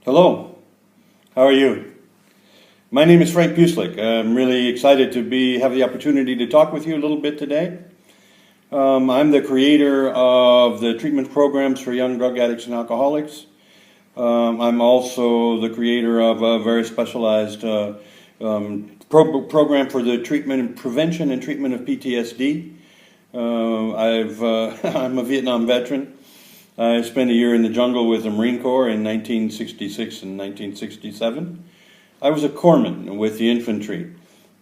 Hello, how are you? My name is Frank Pucelik. I'm really excited to have the opportunity to talk with you a little bit today. I'm the creator of the treatment programs for young drug addicts and alcoholics. I'm also the creator of a very specialized program for the treatment and prevention and treatment of PTSD. I'm a Vietnam veteran. I spent a year in the jungle with the Marine Corps in 1966 and 1967. I was a corpsman with the infantry.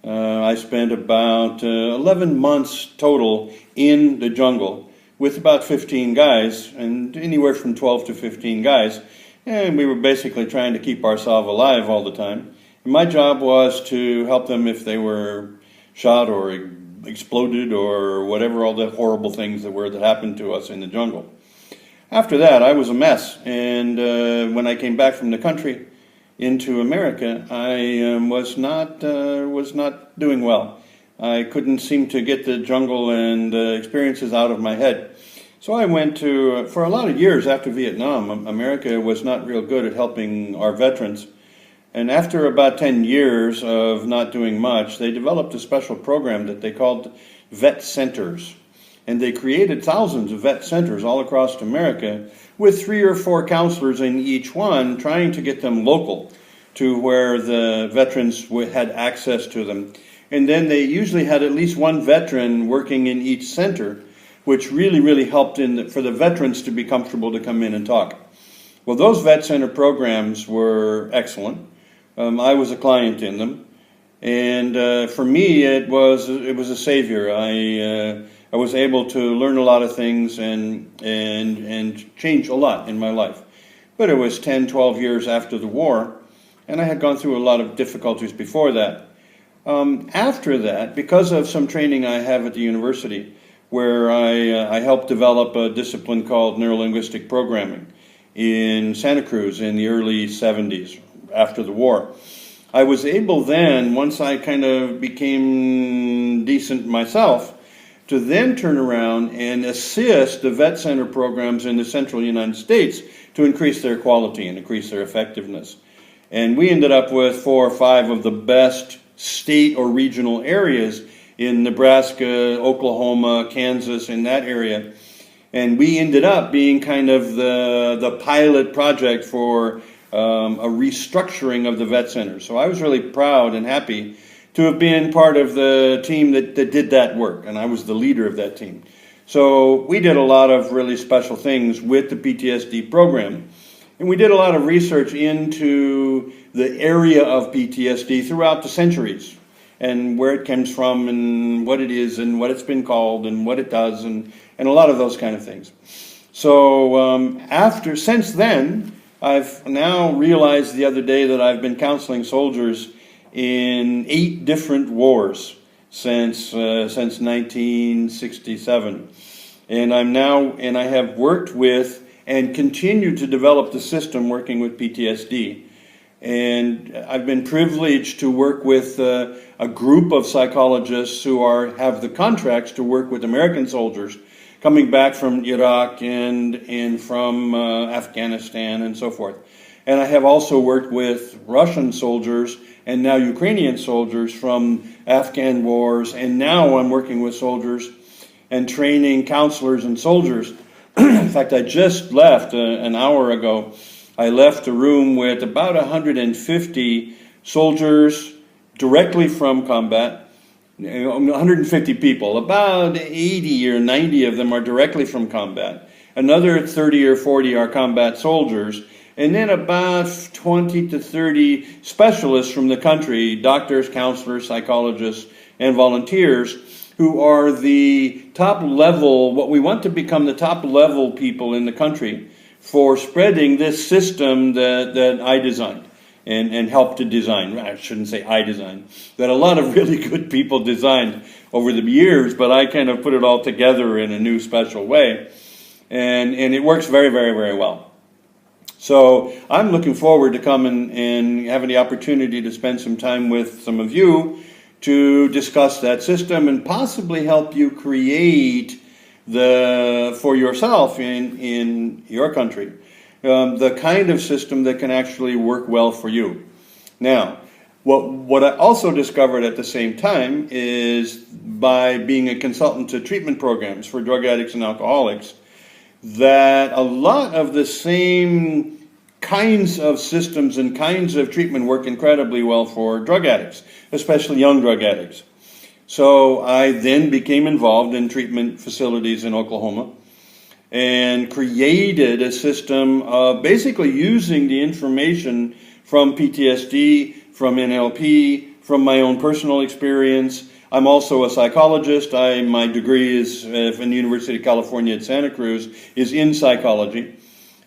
I spent about 11 months total in the jungle with about 15 guys, and anywhere from 12 to 15 guys. And we were basically trying to keep ourselves alive all the time. And my job was to help them if they were shot or exploded or whatever, all the horrible things that happened to us in the jungle. After that, I was a mess, and when I came back from the country into America, I was not doing well. I couldn't seem to get the jungle and experiences out of my head. So I went to, for a lot of years after Vietnam, America was not real good at helping our veterans. And after about 10 years of not doing much, they developed a special program that they called Vet Centers. And they created thousands of vet centers all across America with 3 or 4 counselors in each one, trying to get them local to where the veterans had access to them. And then they usually had at least one veteran working in each center, which really helped for the veterans to be comfortable to come in and talk. Well, those vet center programs were excellent. I was a client in them. And for me, it was a savior. I was able to learn a lot of things and change a lot in my life. But it was 10, 12 years after the war, and I had gone through a lot of difficulties before that. After that, because of some training I have at the university, where I helped develop a discipline called neurolinguistic programming in Santa Cruz in the early 70s, after the war, I was able then, once I kind of became decent myself, to then turn around and assist the vet center programs in the central United States to increase their quality and increase their effectiveness. And we ended up with 4 or 5 of the best state or regional areas in Nebraska, Oklahoma, Kansas, in that area. And we ended up being kind of the pilot project for a restructuring of the vet center. So I was really proud and happy to have been part of the team that did that work, and I was the leader of that team. So we did a lot of really special things with the PTSD program, and we did a lot of research into the area of PTSD throughout the centuries, and where it comes from, and what it is, and what it's been called, and what it does, and a lot of those kind of things. So since then, I've now realized the other day that I've been counseling soldiers in 8 different wars since 1967, and I have worked with and continue to develop the system working with PTSD. And I've been privileged to work with a group of psychologists who have the contracts to work with American soldiers coming back from Iraq and from Afghanistan and so forth. And I have also worked with Russian soldiers and now Ukrainian soldiers from Afghan wars, and now I'm working with soldiers and training counselors and soldiers. In fact, I just left an hour ago. I left a room with about 150 soldiers directly from combat, 150 people. About 80 or 90 of them are directly from combat. Another 30 or 40 are combat soldiers. And then about 20 to 30 specialists from the country, doctors, counselors, psychologists, and volunteers, who are the top level, what we want to become the top level people in the country for spreading this system that I designed and helped to design. I shouldn't say I designed, that a lot of really good people designed over the years, but I kind of put it all together in a new special way. And it works very, very, very well. So I'm looking forward to coming and having the opportunity to spend some time with some of you to discuss that system and possibly help you create for yourself in your country the kind of system that can actually work well for you. Now, what I also discovered at the same time is by being a consultant to treatment programs for drug addicts and alcoholics, that a lot of the same kinds of systems and kinds of treatment work incredibly well for drug addicts, especially young drug addicts. So I then became involved in treatment facilities in Oklahoma and created a system of basically using the information from PTSD, from NLP, from my own personal experience. I'm also a psychologist. My degree is from the University of California at Santa Cruz is in psychology.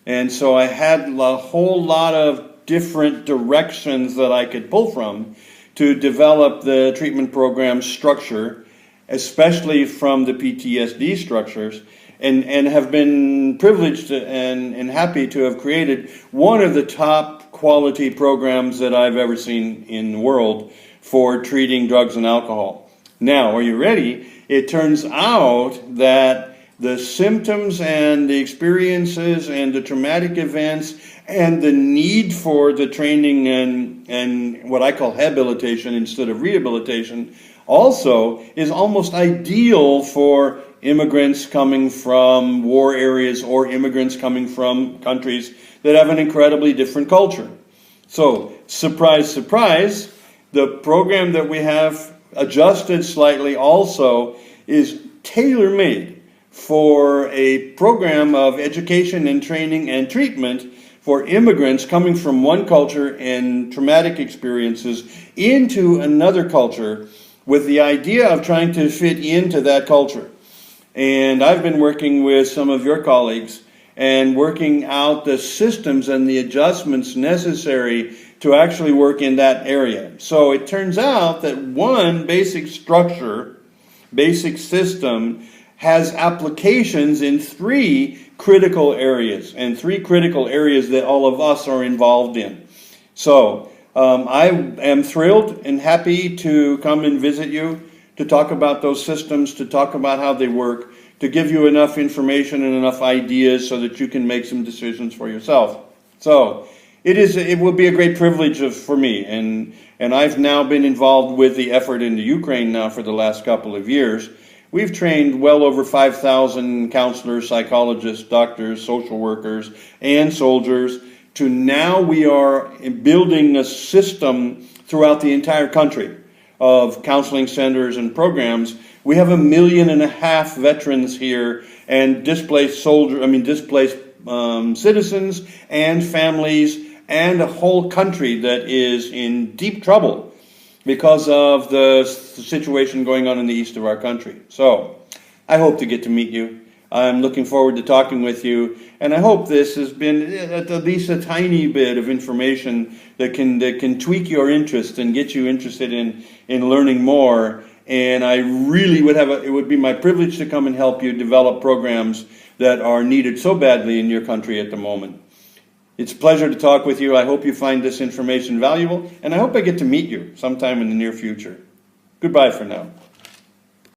And so I had a whole lot of different directions that I could pull from to develop the treatment program structure, especially from the PTSD structures, and have been privileged and happy to have created one of the top quality programs that I've ever seen in the world for treating drugs and alcohol. Now, are you ready? It turns out that the symptoms and the experiences and the traumatic events and the need for the training and what I call habilitation instead of rehabilitation also is almost ideal for immigrants coming from war areas or immigrants coming from countries that have an incredibly different culture. So, surprise, surprise, the program that we have adjusted slightly also is tailor-made for a program of education and training and treatment for immigrants coming from one culture and traumatic experiences into another culture with the idea of trying to fit into that culture. And I've been working with some of your colleagues and working out the systems and the adjustments necessary to actually work in that area. So it turns out that one basic structure, basic system, has applications in three critical areas, and three critical areas that all of us are involved in. So I am thrilled and happy to come and visit you, to talk about those systems, to talk about how they work, to give you enough information and enough ideas so that you can make some decisions for yourself. So it will be a great privilege for me, and I've now been involved with the effort in the Ukraine now for the last couple of years. We've trained well over 5,000 counselors, psychologists, doctors, social workers, and soldiers. To now we are building a system throughout the entire country of counseling centers and programs. We have 1.5 million veterans here and displaced citizens and families and a whole country that is in deep trouble because of the situation going on in the east of our country. So I hope to get to meet you. I'm looking forward to talking with you, and I hope this has been at least a tiny bit of information that can tweak your interest and get you interested in learning more. And I really it would be my privilege to come and help you develop programs that are needed so badly in your country at the moment. It's a pleasure to talk with you. I hope you find this information valuable, and I hope I get to meet you sometime in the near future. Goodbye for now.